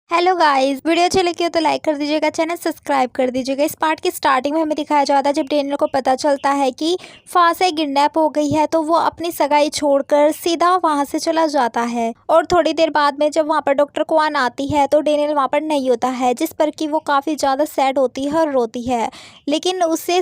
Hello guys, video अच्छी लगी हो तो लाइक कर दीजिएगा, चैनल सब्सक्राइब कर दीजिएगा। इस पार्ट की स्टार्टिंग में हमें दिखाया जाता है जब डेनियल को पता चलता है कि फासे किडनैप हो गई है तो वो अपनी सगाई छोड़कर सीधा वहां से चला जाता है। और थोड़ी देर बाद में जब वहां पर डॉक्टर क्वान आती है तो डेनियल वहां पर नहीं होता है, जिस पर कि वो काफ़ी ज़्यादा सैड होती है और रोती है। लेकिन उसे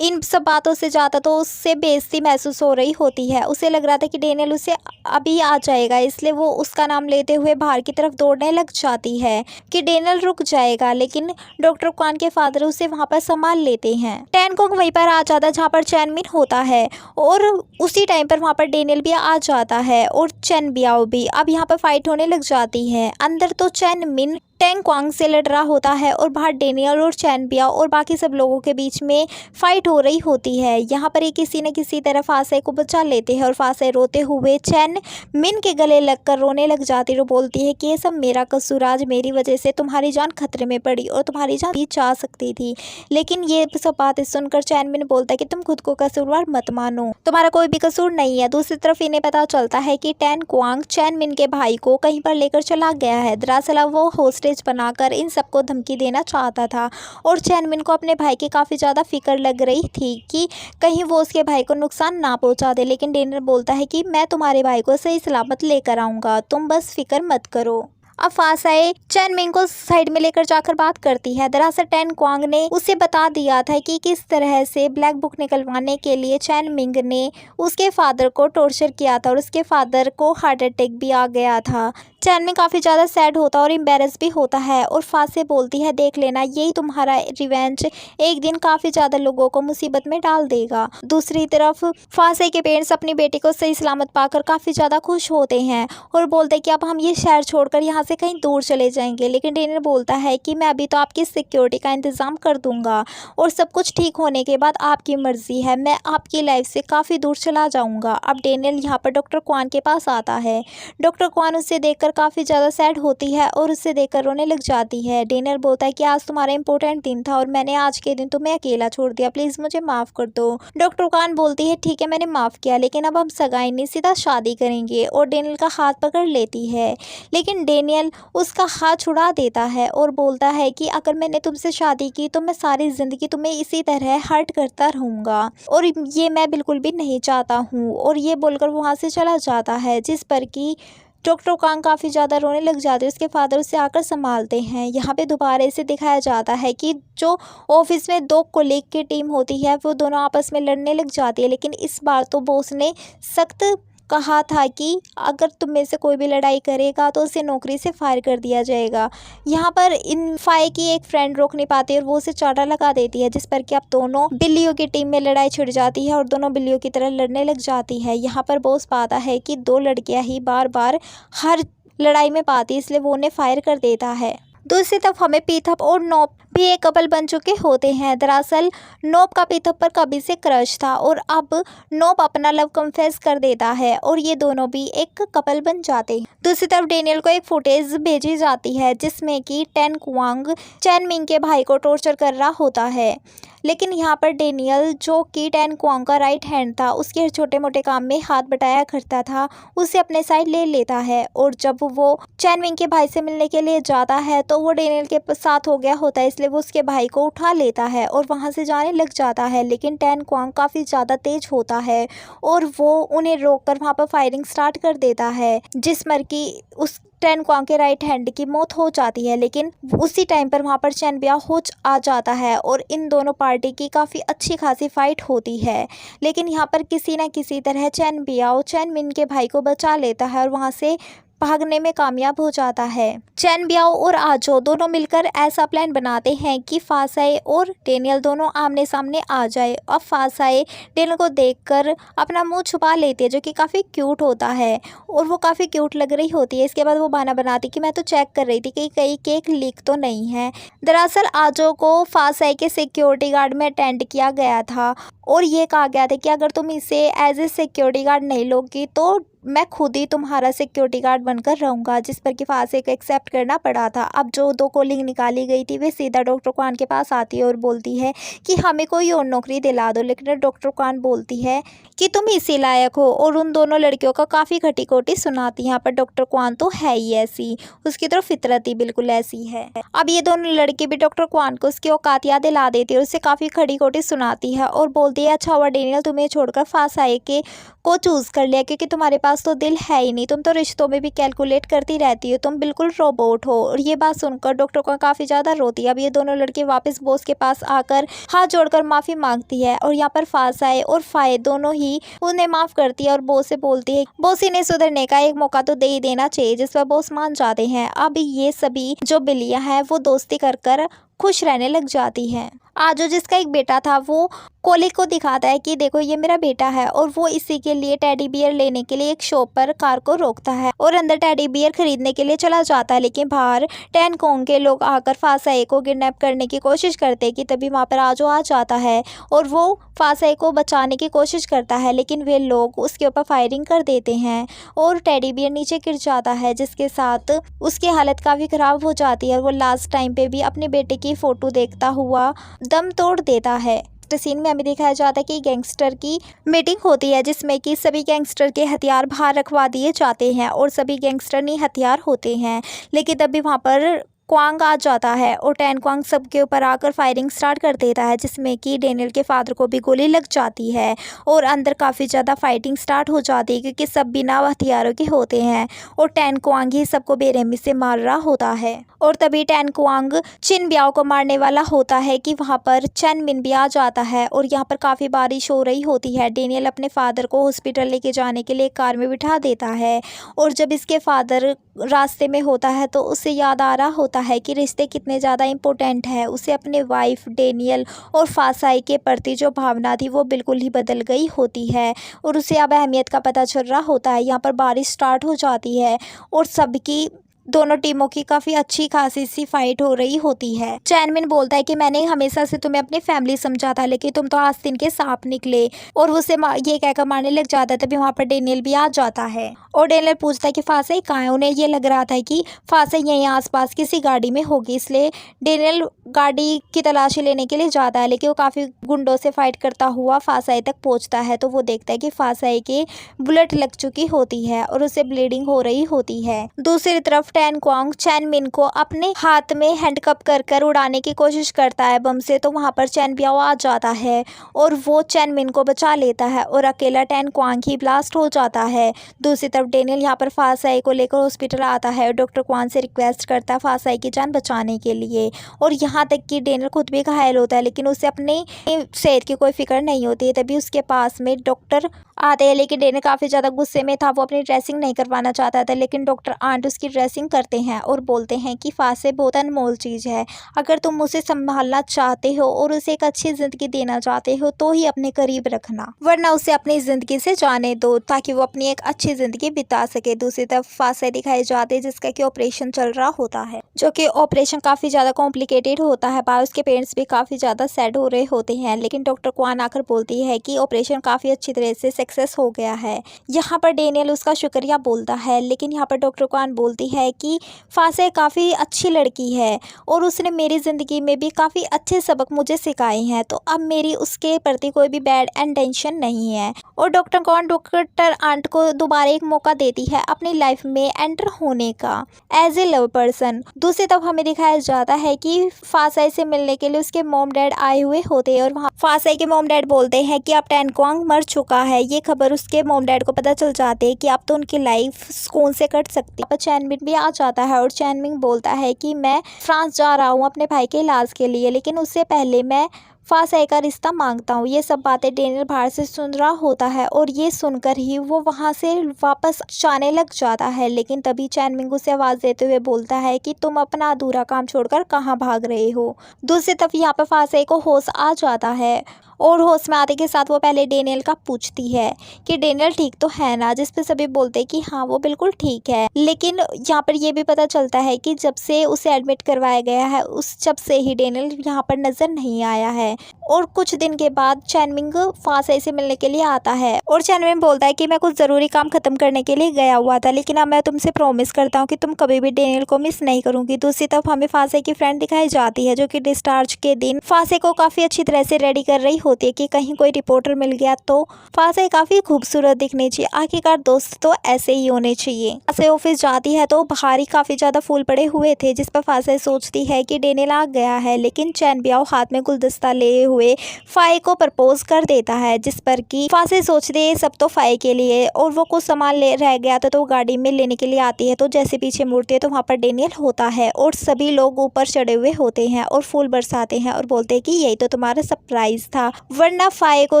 इन सब बातों से ज़्यादा तो उससे बेइज्जती महसूस हो रही होती है। उसे लग रहा था कि डेनियल उसे अभी आ जाएगा, इसलिए वो उसका नाम लेते हुए बाहर की तरफ दौड़ने लग जाती है कि डेनियल रुक जाएगा। लेकिन डॉक्टर क्वान के फादर उसे वहां पर संभाल लेते हैं। टैन कोंग वहीं पर आ जाता है जहां पर चैन मिन होता है और उसी टाइम पर वहां पर डेनियल भी आ जाता है और चैन बियाओ भी। अब यहाँ पर फाइट होने लग जाती है। अंदर तो चैन मिन टैंग क्वांग से लड़ रहा होता है और बाहर डेनियल और चैन बियाओ और बाकी सब लोगों के बीच में फाइट हो रही होती है। यहाँ पर ये किसी न किसी तरह फासे को बचा लेते हैं और फासे रोते हुए चैन मिन के गले लगकर रोने लग जाती है और बोलती है कि ये सब मेरा कसूर, आज मेरी वजह से तुम्हारी जान खतरे में पड़ी और तुम्हारी जान भी जा सकती थी। लेकिन ये सब बातें सुनकर चैन मिन बोलता है कि तुम खुद को कसूरवार मत मानो, तुम्हारा कोई भी कसूर नहीं है। दूसरी तरफ इन्हें पता चलता है कि टैन क्वांग चैन मिन के भाई को कहीं पर लेकर चला गया है। दरअसल वो होस्टेज बनाकर इन सबको धमकी देना चाहता था और चैन मिन को अपने भाई की काफ़ी ज़्यादा फिक्र लग रही थी कि कहीं वो उसके भाई को नुकसान ना पहुंचा दे। लेकिन डेनियल बोलता है कि मैं तुम्हारे भाई को सही सलामत लेकर आऊँगा, तुम बस फिक्र मत करो। अब फासाए चैन मिंग को साइड में लेकर जाकर बात करती है। दरअसल टैन क्वांग ने उसे बता दिया था कि किस तरह से ब्लैक बुक निकलवाने के लिए चैन मिंग ने उसके फादर को टॉर्चर किया था और उसके फादर को हार्ट अटैक भी आ गया था। चैन मिंग काफ़ी ज़्यादा सैड होता है और एम्बेरस भी होता है और फासे बोलती है देख लेना, यही तुम्हारा रिवेंज एक दिन काफ़ी ज़्यादा लोगों को मुसीबत में डाल देगा। दूसरी तरफ फासे के पेरेंट्स अपनी बेटी को सही सलामत पाकर काफ़ी ज़्यादा खुश होते हैं और बोलते हैं कि अब हम ये शहर छोड़कर यहाँ से कहीं दूर चले जाएंगे। लेकिन डेनियल बोलता है कि मैं अभी तो आपकी सिक्योरिटी का इंतज़ाम कर दूंगा और सब कुछ ठीक होने के बाद आपकी मर्ज़ी है, मैं आपकी लाइफ से काफ़ी दूर चला जाऊंगा। अब डेनियल यहाँ पर डॉक्टर क्वान के पास आता है। डॉक्टर क्वान उसे देखकर काफ़ी ज़्यादा सैड होती है और उसे देखकर रोने लग जाती है। डेनियल बोलता है कि आज तुम्हारा इंपॉर्टेंट दिन था और मैंने आज के दिन तुम्हें अकेला छोड़ दिया, प्लीज़ मुझे माफ़ कर दो। डॉक्टर क्वान बोलती है ठीक है, मैंने माफ़ किया, लेकिन अब हम सगाई नहीं सीधा शादी करेंगे और डेनियल का हाथ पकड़ लेती है। लेकिन डेनियल उसका हाथ छुड़ा देता है और बोलता है कि अगर मैंने तुमसे शादी की तो मैं सारी ज़िंदगी तुम्हें इसी तरह हर्ट करता रहूँगा और ये मैं बिल्कुल भी नहीं चाहता हूँ। और ये बोलकर वहाँ से चला जाता है, जिस पर कि डॉक्टर कांग काफ़ी ज़्यादा रोने लग जाते हैं। उसके फादर उसे आकर संभालते हैं। यहाँ पे दोबारा से दिखाया जाता है कि जो ऑफिस में दो कोलीग की टीम होती है वो दोनों आपस में लड़ने लग जाती है। लेकिन इस बार तो बॉस ने सख्त कहा था कि अगर तुम में से कोई भी लड़ाई करेगा तो उसे नौकरी से फायर कर दिया जाएगा। यहाँ पर इन फाय की एक फ्रेंड रोक नहीं पाती और वो उसे चाटा लगा देती है, जिस पर कि अब दोनों बिल्लियों की टीम में लड़ाई छिड़ जाती है और दोनों बिल्लियों की तरह लड़ने लग जाती है। यहाँ पर बॉस पाता है कि दो लड़कियाँ ही बार बार हर लड़ाई में पाती, इसलिए वो उन्हें फायर कर देता है। दूसरी तरफ हमें पीथप और नोप भी एक कपल बन चुके होते हैं। दरअसल नोप का पीथप पर कभी से क्रश था और अब नोप अपना लव कन्फेस कर देता है और ये दोनों भी एक कपल बन जाते हैं। दूसरी तरफ डेनियल को एक फुटेज भेजी जाती है जिसमें कि टैन क्वांग चैन मिंग के भाई को टॉर्चर कर रहा होता है। लेकिन यहाँ पर डेनियल, जो कि टैन क्वांग का राइट हैंड था, उसके हर छोटे मोटे काम में हाथ बटाया करता था, उसे अपने साइड ले लेता है। और जब वो चैन मिंग के भाई से मिलने के लिए जाता है तो वो डेनियल के साथ हो गया होता है, इसलिए वो उसके भाई को उठा लेता है और वहाँ से जाने लग जाता है। लेकिन टैन क्वांग काफ़ी ज़्यादा तेज होता है और वो उन्हें रोककर वहाँ पर फायरिंग स्टार्ट कर देता है, जिसमें कि उस टैन क्वांग के राइट हैंड की मौत हो जाती है। लेकिन उसी टाइम पर वहाँ पर चैन बिया आ जाता है और इन दोनों पार्टी की काफ़ी अच्छी खासी फाइट होती है। लेकिन यहाँ पर किसी न किसी तरह चैन बियाओ चैन मिन के भाई को बचा लेता है और वहाँ से भागने में कामयाब हो जाता है। चैन बियाओ और आजो दोनों मिलकर ऐसा प्लान बनाते हैं कि फासाए और डेनियल दोनों आमने सामने आ जाए। अब फासाए डेनियल को देखकर अपना मुंह छुपा लेती है, जो कि काफ़ी क्यूट होता है और वो काफ़ी क्यूट लग रही होती है। इसके बाद वो बहाना बनाती कि मैं तो चेक कर रही थी कि कहीं केक लीक तो नहीं है। दरअसल आजो को फासाए के सिक्योरिटी गार्ड में अटेंड किया गया था और ये कहा गया था कि अगर तुम इसे एज ए सिक्योरिटी गार्ड नहीं लोगी तो मैं खुद ही तुम्हारा सिक्योरिटी गार्ड बनकर रहूँगा, जिस पर कि फांसी को एक्सेप्ट करना पड़ा था। अब जो 2 कॉलिंग निकाली गई थी वे सीधा डॉक्टर क्वान के पास आती है और बोलती है कि हमें कोई और नौकरी दिला दो, लेकिन डॉक्टर क्वान बोलती है कि तुम इसी लायक हो, और उन दोनों लड़कियों का काफ़ी खटी-खोटी सुनाती है। यहाँ पर डॉक्टर क्वान तो है ही ऐसी, उसकी तो फितरत ही बिल्कुल ऐसी है। अब ये दोनों लड़की भी डॉक्टर क्वान को उसकी औकात याद दिला देती है और उससे काफ़ी खड़ी-खोटी सुनाती है और बोलती है अच्छा हुआ डेनियल तुम्हें छोड़कर फांसाए के को चूज़ कर लिया, क्योंकि तुम्हारे पास तो दिल है ही नहीं, तुम तो रिश्तों में भी कैलकुलेट करती रहती हो, तुम बिल्कुल रोबोट हो। और ये बात सुनकर डॉक्टर क्वान काफ़ी ज़्यादा रोती है। अब ये दोनों लड़के वापस बॉस के पास आकर हाथ जोड़कर माफ़ी मांगती है और यहाँ पर फांसाए और फाये दोनों ही उन्हें माफ़ करती है और बॉस से बोलती है बॉस इन्हें सुधरने का एक मौका तो दे ही देना चाहिए, जिस पर बॉस मान जाते हैं। अब ये सभी जो बिल्लियां हैं वो दोस्ती कर कर खुश रहने लग जाती हैं। आजो जिसका एक बेटा था वो कोली को दिखाता है कि देखो ये मेरा बेटा है, और वो इसी के लिए टेडी बियर लेने के लिए एक शॉप पर कार को रोकता है और अंदर टेडी बियर खरीदने के लिए चला जाता है। लेकिन बाहर टैन कोंग के लोग आकर फांसाए को किडनैप करने की कोशिश करते हैं कि तभी वहाँ पर आजो आ जाता है और वो फांसाए को बचाने की कोशिश करता है, लेकिन वे लोग उसके ऊपर फायरिंग कर देते हैं और टेडी बियर नीचे गिर जाता है, जिसके साथ उसकी हालत काफ़ी ख़राब हो जाती है और वो लास्ट टाइम पे भी अपने बेटे की फ़ोटो देखता हुआ दम तोड़ देता है। सीन में हमें दिखाया जाता है कि गैंगस्टर की मीटिंग होती है, जिसमें कि सभी गैंगस्टर के हथियार बाहर रखवा दिए जाते हैं और सभी गैंगस्टर नहीं हथियार होते हैं। लेकिन तभी वहाँ पर क्वांग आ जाता है और टैन क्वांग सबके ऊपर आकर फायरिंग स्टार्ट कर देता है, जिसमें कि डेनियल के फादर को भी गोली लग जाती है और अंदर काफ़ी ज़्यादा फाइटिंग स्टार्ट हो जाती है, क्योंकि सब बिना हथियारों के होते हैं और टैन क्वांग ही सबको बेरहमी से मार रहा होता है। और तभी टैन क्वांग चिन ब्याओ को मारने वाला होता है कि वहाँ पर चैन मिन भी आ जाता है और यहाँ पर काफ़ी बारिश हो रही होती है। डेनियल अपने फादर को हॉस्पिटल लेके जाने के लिए कार में बिठा देता है और जब इसके फादर रास्ते में होता है तो उसे याद आ रहा होता है कि रिश्ते कितने ज़्यादा इम्पोर्टेंट है। उसे अपने वाइफ डेनियल और फांसाई के प्रति जो भावना थी वो बिल्कुल ही बदल गई होती है और उसे अब अहमियत का पता चल रहा होता है। यहाँ पर बारिश स्टार्ट हो जाती है और सबकी दोनों टीमों की काफ़ी अच्छी खासी सी फाइट हो रही होती है। चैनमिन बोलता है कि मैंने हमेशा से तुम्हें अपनी फैमिली समझा था, लेकिन तुम तो आस्तीन के सांप निकले, और उसे ये कहकर मारने लग जाता है। तभी वहाँ पर डेनियल भी आ जाता है और डेनियल पूछता है कि फांसाई कहाँ है। उन्हें ये लग रहा था कि फांसाई यहीं आसपास किसी गाड़ी में होगी, इसलिए डेनियल गाड़ी की तलाशी लेने के लिए जाता है, लेकिन वो काफ़ी गुंडों से फाइट करता हुआ फांसाई तक पहुँचता है तो वो देखता है कि फांसाई के बुलेट लग चुकी होती है और उसे ब्लीडिंग हो रही होती है। दूसरी तरफ टैन क्वांग चैन मिन को अपने हाथ में हैंडकप कर कर उड़ाने की कोशिश करता है बम से, तो वहाँ पर चैन ब्याओ आ जाता है और वो चैन मिन को बचा लेता है और अकेला टैन क्वांग ही ब्लास्ट हो जाता है। दूसरी तरफ डेनियल यहाँ पर फांसाई को लेकर हॉस्पिटल आता है और डॉक्टर क्वान से रिक्वेस्ट करता है फांसाई की जान बचाने के लिए, और यहाँ तक कि डेनियल खुद भी घायल होता है, लेकिन उसे अपनी सेहत की कोई फिक्र नहीं होती है। तभी उसके पास में डॉक्टर आते हैं, लेकिन डेनियल काफ़ी ज़्यादा गुस्से में था, वो अपनी ड्रेसिंग नहीं करवाना चाहता था, लेकिन डॉक्टर आंट उसकी ड्रेसिंग करते हैं और बोलते हैं कि फांसे बहुत अनमोल चीज़ है, अगर तुम उसे संभालना चाहते हो और उसे एक अच्छी ज़िंदगी देना चाहते हो तो ही अपने करीब रखना, वरना उसे अपनी ज़िंदगी से जाने दो ताकि वो अपनी एक अच्छी ज़िंदगी बिता सके। दूसरी तरफ फांसे दिखाए जाते हैं जिसका कि ऑपरेशन चल रहा होता है, जो कि ऑपरेशन काफ़ी ज़्यादा कॉम्प्लिकेटेड होता है। बाय उसके पेरेंट्स भी काफ़ी ज़्यादा सैड हो रहे होते हैं, लेकिन डॉक्टर क्वान आकर बोलती है कि ऑपरेशन काफ़ी अच्छी तरह से सक्सेस हो गया है। यहाँ पर डेनियल उसका शुक्रिया बोलता है, लेकिन यहाँ पर डॉक्टर क्वान बोलती है कि फांसे काफ़ी अच्छी लड़की है और उसने मेरी ज़िंदगी में भी काफ़ी अच्छे सबक मुझे सिखाए हैं, तो अब मेरी उसके प्रति कोई भी बैड इंटेंशन नहीं है। और डॉक्टर क्वान डॉक्टर आंट को दोबारा एक मौका देती है अपनी लाइफ में एंटर होने का एज ए लव पर्सन। दूसरी तरफ हमें दिखाया जाता है कि फांसाई से मिलने के लिए उसके मॉम डैड आए हुए होते हैं और वहाँ फांसाई के मॉम डैड बोलते हैं कि अब टैन क्वांग मर चुका है। ये खबर उसके मॉम डैड को पता चल जाती है कि अब तो उनकी लाइफ सुकून से कट सकती है। चैन मिन भी आ जाता है और चैन मिन बोलता है कि मैं फ्रांस जा रहा हूँ अपने भाई के इलाज के लिए, लेकिन उससे पहले मैं फांसाई का रिश्ता मांगता हूँ। ये सब बातें डेनियल बाहर से सुन रहा होता है और ये सुनकर ही वो वहाँ से वापस जाने लग जाता है, लेकिन तभी चैन मिंग उसे आवाज़ देते हुए बोलता है कि तुम अपना अधूरा काम छोड़कर कहाँ भाग रहे हो। दूसरी तरफ यहाँ पर फांसाई को होश आ जाता है और होश में आते के साथ वो पहले डेनियल का पूछती है कि डेनियल ठीक तो है ना, जिस पे सभी बोलते हैं कि हाँ वो बिल्कुल ठीक है। लेकिन यहाँ पर ये भी पता चलता है कि जब से उसे एडमिट करवाया गया है उस जब से ही डेनियल यहाँ पर नजर नहीं आया है। और कुछ दिन के बाद चैनमिंग फासे से मिलने के लिए आता है और चैनमिंग बोलता है कि मैं कुछ ज़रूरी काम ख़त्म करने के लिए गया हुआ था, लेकिन अब मैं तुमसे प्रॉमिस करता हूँ कि तुम कभी भी डेनियल को मिस नहीं करूँगी। दूसरी तरफ हमें फासे की फ्रेंड दिखाई जाती है जो कि डिस्चार्ज के दिन फासे को काफ़ी अच्छी तरह से रेडी कर रही होती है कि कहीं कोई रिपोर्टर मिल गया तो फासे काफ़ी खूबसूरत दिखनी चाहिए। आखिरकार दोस्त तो ऐसे ही होने चाहिए। फासे ऑफिस जाती है तो बाहर ही काफ़ी ज़्यादा फूल पड़े हुए थे, जिस पर फासे सोचती है कि डेनियल आ गया है, लेकिन चैन बियाओ हाथ में गुलदस्ता लिए हुए फाये को प्रपोज कर देता है, जिस पर कि फासे सोचते हैं सब तो फाये के लिए। और वो कुछ सामान ले रह गया था तो वो गाड़ी में लेने के लिए आती है, तो जैसे पीछे मुड़ती है तो वहाँ पर डेनियल होता है और सभी लोग ऊपर चढ़े हुए होते हैं और फूल बरसाते हैं और बोलते हैं कि यही तो तुम्हारा सरप्राइज था, वरना फाये को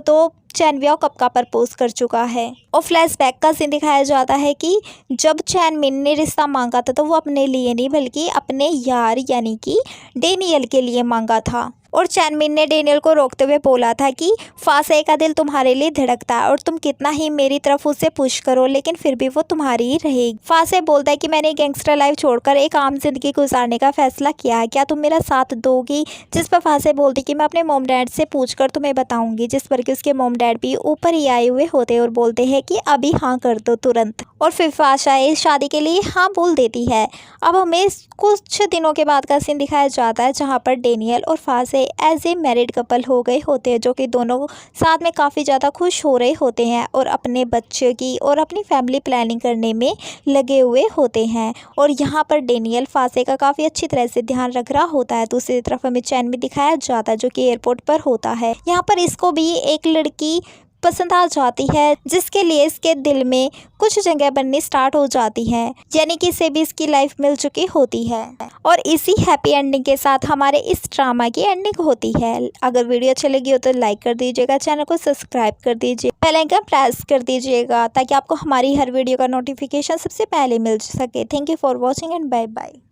तो चैन बियाओ कब का प्रपोज कर चुका है। और फ्लैशबैक का सीन दिखाया जाता है कि जब चैन मिन ने रिश्ता मांगा था तो वो अपने लिए नहीं बल्कि अपने यार यानी कि डेनियल के लिए मांगा था। और चैन मिन ने डेनियल को रोकते हुए बोला था कि फासे का दिल तुम्हारे लिए धड़कता है और तुम कितना ही मेरी तरफ उसे पुश करो लेकिन फिर भी वो तुम्हारी ही रहेगी। फासे बोलता है कि मैंने गैंगस्टर लाइफ छोड़कर एक आम जिंदगी गुजारने का फैसला किया है, क्या तुम मेरा साथ दोगी। जिस पर फासे बोलती कि मैं अपने मॉम डैड से पूछकर तुम्हें बताऊंगी, जिस पर कि उसके मॉम डैड भी ऊपर ही आए हुए होते और बोलते हैं कि अभी हाँ कर दो तुरंत। और फिर फाशा इस शादी के लिए हाँ बोल देती है। अब हमें कुछ दिनों के बाद का सीन दिखाया जाता है जहाँ पर डेनियल और फासे एज ए मैरिड कपल हो गए होते हैं, जो कि दोनों साथ में काफ़ी ज़्यादा खुश हो रहे होते हैं और अपने बच्चे की और अपनी फैमिली प्लानिंग करने में लगे हुए होते हैं। और यहाँ पर डेनियल फासे का काफ़ी अच्छी तरह से ध्यान रख रहा होता है। दूसरी तरफ हमें चैन भी दिखाया जाता है जो कि एयरपोर्ट पर होता है। यहाँ पर इसको भी एक लड़की पसंद आ जाती है, जिसके लिए इसके दिल में कुछ जगह बननी स्टार्ट हो जाती है, यानी कि इसे भी इसकी लाइफ मिल चुकी होती है। और इसी हैप्पी एंडिंग के साथ हमारे इस ड्रामा की एंडिंग होती है। अगर वीडियो अच्छी लगी हो तो लाइक कर दीजिएगा, चैनल को सब्सक्राइब कर दीजिए, बेल आइकन प्रेस कर दीजिएगा ताकि आपको हमारी हर वीडियो का नोटिफिकेशन सबसे पहले मिल सके। Thank you for watching and bye bye.